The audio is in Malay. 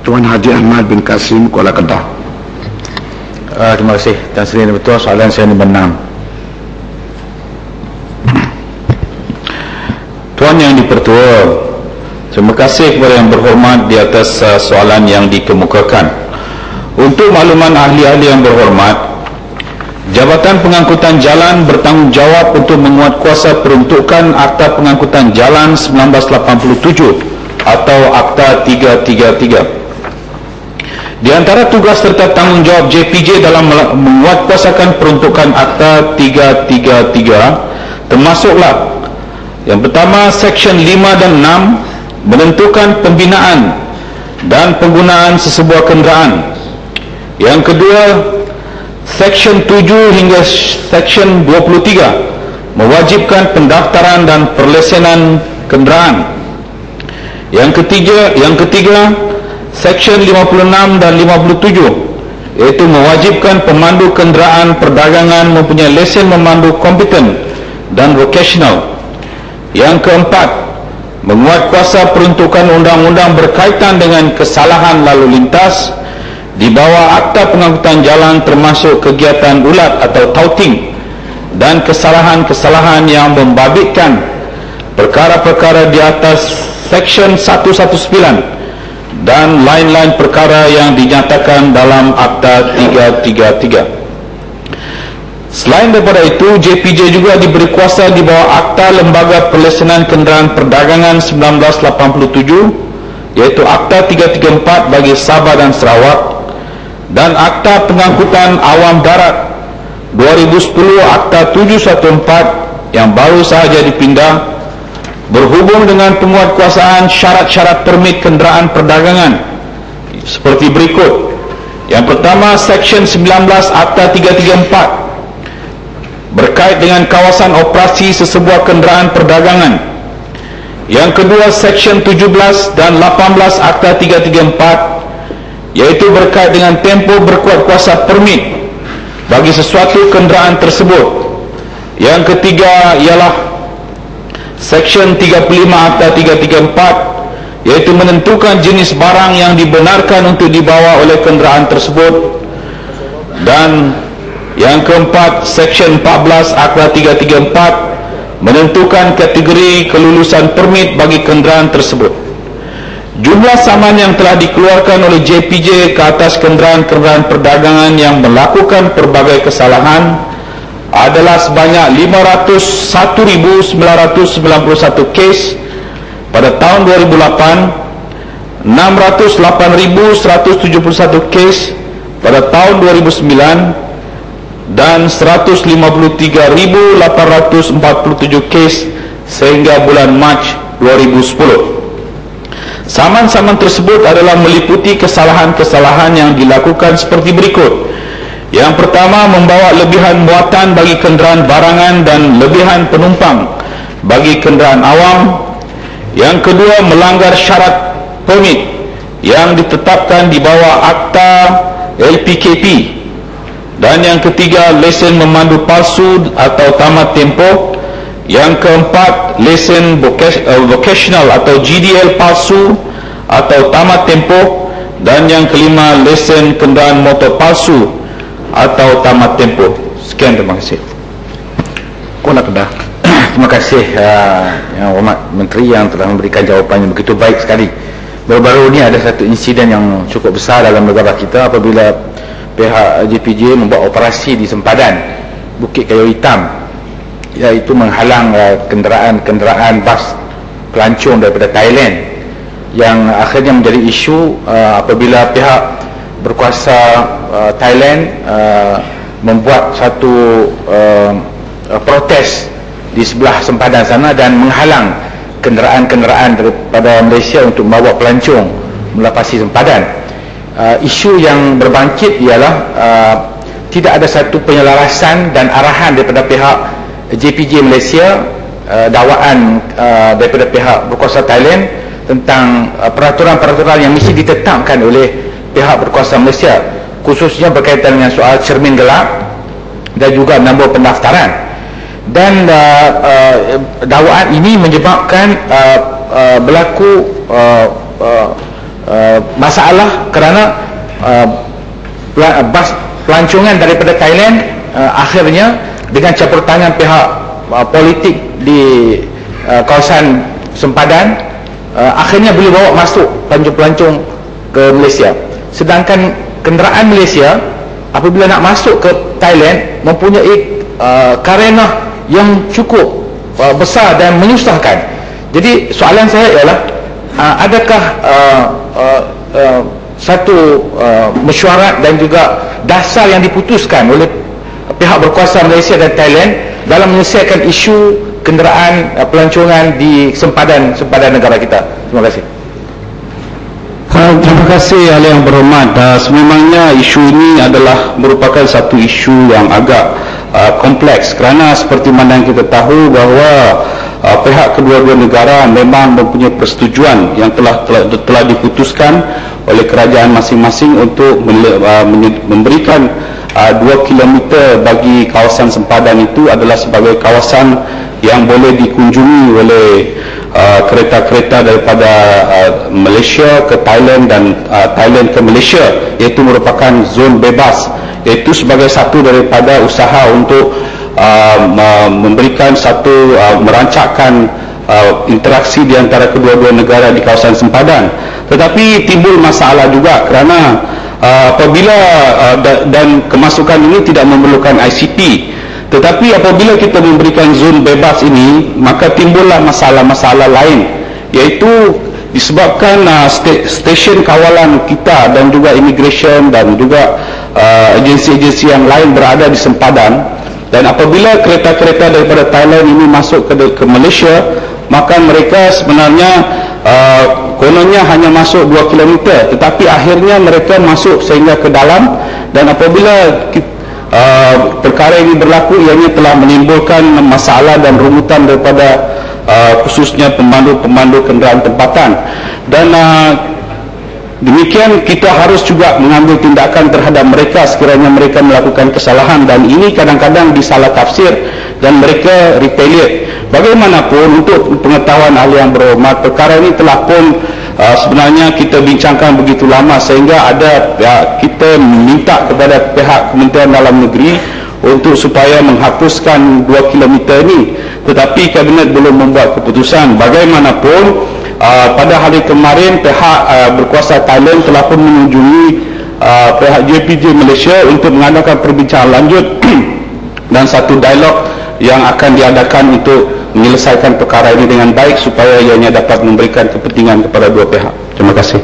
Tuan Haji Ahmad bin Kasim, Kuala Kedah. Terima kasih Tan Sri. Betul, soalan saya nombor 6. Tuan Yang Dipertua, terima kasih kepada yang berhormat di atas soalan yang dikemukakan. Untuk makluman ahli-ahli yang berhormat, Jabatan Pengangkutan Jalan bertanggungjawab untuk menguatkuasa peruntukan Akta Pengangkutan Jalan 1987 atau Akta 333. Di antara tugas serta tanggungjawab JPJ dalam menguatkuasakan peruntukan Akta 333 termasuklah yang pertama, Seksyen 5 dan 6 menentukan pembinaan dan penggunaan sesebuah kenderaan. Yang kedua, Seksyen 7 hingga Seksyen 23 mewajibkan pendaftaran dan perlesenan kenderaan. Yang ketiga, Seksyen 56 dan 57 iaitu mewajibkan pemandu kenderaan perdagangan mempunyai lesen memandu kompeten dan vocational. Yang keempat, menguatkuasa peruntukan undang-undang berkaitan dengan kesalahan lalu lintas di bawah Akta Pengangkutan Jalan termasuk kegiatan ulat atau touting dan kesalahan-kesalahan yang membabitkan perkara-perkara di atas Seksyen 119 dan lain-lain perkara yang dinyatakan dalam Akta 333. Selain daripada itu, JPJ juga diberi kuasa di bawah Akta Lembaga Perlesenan Kenderaan Perdagangan 1987 iaitu Akta 334 bagi Sabah dan Sarawak dan Akta Pengangkutan Awam Darat 2010 Akta 714 yang baru sahaja dipindah berhubung dengan penguatkuasaan syarat-syarat permit kenderaan perdagangan seperti berikut. Yang pertama, Seksyen 19 Akta 334 berkait dengan kawasan operasi sesebuah kenderaan perdagangan. Yang kedua, Seksyen 17 dan 18 Akta 334 iaitu berkait dengan tempoh berkuatkuasa permit bagi sesuatu kenderaan tersebut. Yang ketiga ialah Seksyen 35 Akta 334 iaitu menentukan jenis barang yang dibenarkan untuk dibawa oleh kenderaan tersebut. Dan yang keempat, Seksyen 14 Akta 334 menentukan kategori kelulusan permit bagi kenderaan tersebut. Jumlah saman yang telah dikeluarkan oleh JPJ ke atas kenderaan-kenderaan perdagangan yang melakukan pelbagai kesalahan adalah sebanyak 501,991 kes pada tahun 2008, 608,171 kes pada tahun 2009 dan 153,847 kes sehingga bulan Mac 2010. Saman-saman tersebut adalah meliputi kesalahan-kesalahan yang dilakukan seperti berikut. Yang pertama, membawa lebihan muatan bagi kenderaan barangan dan lebihan penumpang bagi kenderaan awam. Yang kedua, melanggar syarat permit yang ditetapkan di bawah Akta LPKP. Dan yang ketiga, lesen memandu palsu atau tamat tempoh. Yang keempat, lesen vocational atau GDL palsu atau tamat tempoh. Dan yang kelima, lesen kenderaan motor palsu atau tamat tempoh. Sekian, terima kasih. Kuala Kedah. Terima kasih Yang Hormat Menteri yang telah memberikan jawapan yang begitu baik sekali. Baru-baru ini ada satu insiden yang cukup besar dalam negara kita apabila pihak JPJ membuat operasi di sempadan Bukit Kayu Hitam, iaitu menghalang kenderaan bas pelancong daripada Thailand yang akhirnya menjadi isu apabila pihak berkuasa Thailand membuat satu protes di sebelah sempadan sana dan menghalang kenderaan-kenderaan daripada Malaysia untuk membawa pelancong melapasi sempadan. Isu yang berbangkit ialah tidak ada satu penyelarasan dan arahan daripada pihak JPJ Malaysia, dakwaan daripada pihak berkuasa Thailand tentang peraturan-peraturan yang mesti ditetapkan oleh pihak berkuasa Malaysia, khususnya berkaitan dengan soal cermin gelap dan juga nombor pendaftaran. Dan dakwaan ini menyebabkan berlaku masalah kerana pelancongan daripada Thailand akhirnya dengan campur tangan pihak politik di kawasan sempadan akhirnya boleh bawa masuk pelancong-pelancong ke Malaysia. Sedangkan kenderaan Malaysia apabila nak masuk ke Thailand mempunyai karenah yang cukup besar dan menyusahkan. Jadi soalan saya ialah adakah satu mesyuarat dan juga dasar yang diputuskan oleh pihak berkuasa Malaysia dan Thailand dalam menyelesaikan isu kenderaan pelancongan di sempadan negara kita? Terima kasih. Terima kasih ahli yang berhormat. Sememangnya isu ini adalah merupakan satu isu yang agak kompleks kerana seperti mana yang kita tahu bahawa pihak kedua-dua negara memang mempunyai persetujuan yang telah diputuskan oleh kerajaan masing-masing untuk memberikan 2 km bagi kawasan sempadan itu adalah sebagai kawasan yang boleh dikunjungi oleh kereta-kereta daripada Malaysia ke Thailand dan Thailand ke Malaysia, iaitu merupakan zon bebas, iaitu sebagai satu daripada usaha untuk memberikan satu merancangkan interaksi di antara kedua-dua negara di kawasan sempadan. Tetapi timbul masalah juga kerana apabila dan kemasukan ini tidak memerlukan ICP. Tetapi apabila kita memberikan zon bebas ini, maka timbullah masalah-masalah lain, iaitu disebabkan stesen kawalan kita dan juga immigration dan juga agensi-agensi yang lain berada di sempadan, dan apabila kereta-kereta daripada Thailand ini masuk ke Malaysia, maka mereka sebenarnya kononnya hanya masuk 2 km, tetapi akhirnya mereka masuk sehingga ke dalam, dan apabila perkara ini berlaku, ianya telah menimbulkan masalah dan rumutan daripada khususnya pemandu-pemandu kenderaan tempatan. Dan demikian kita harus juga mengambil tindakan terhadap mereka sekiranya mereka melakukan kesalahan, dan ini kadang-kadang disalah tafsir dan mereka retaliate. Bagaimanapun, untuk pengetahuan ahli yang berhormat, perkara ini telah pun sebenarnya kita bincangkan begitu lama sehingga ada kita minta kepada pihak Kementerian Dalam Negeri untuk supaya menghapuskan 2 km ini, tetapi Kabinet belum membuat keputusan. Bagaimanapun, pada hari kemarin pihak berkuasa Thailand telah pun mengunjungi pihak JPJ Malaysia untuk mengadakan perbincangan lanjut dan satu dialog yang akan diadakan untuk menyelesaikan perkara ini dengan baik supaya ianya dapat memberikan kepentingan kepada dua pihak. Terima kasih.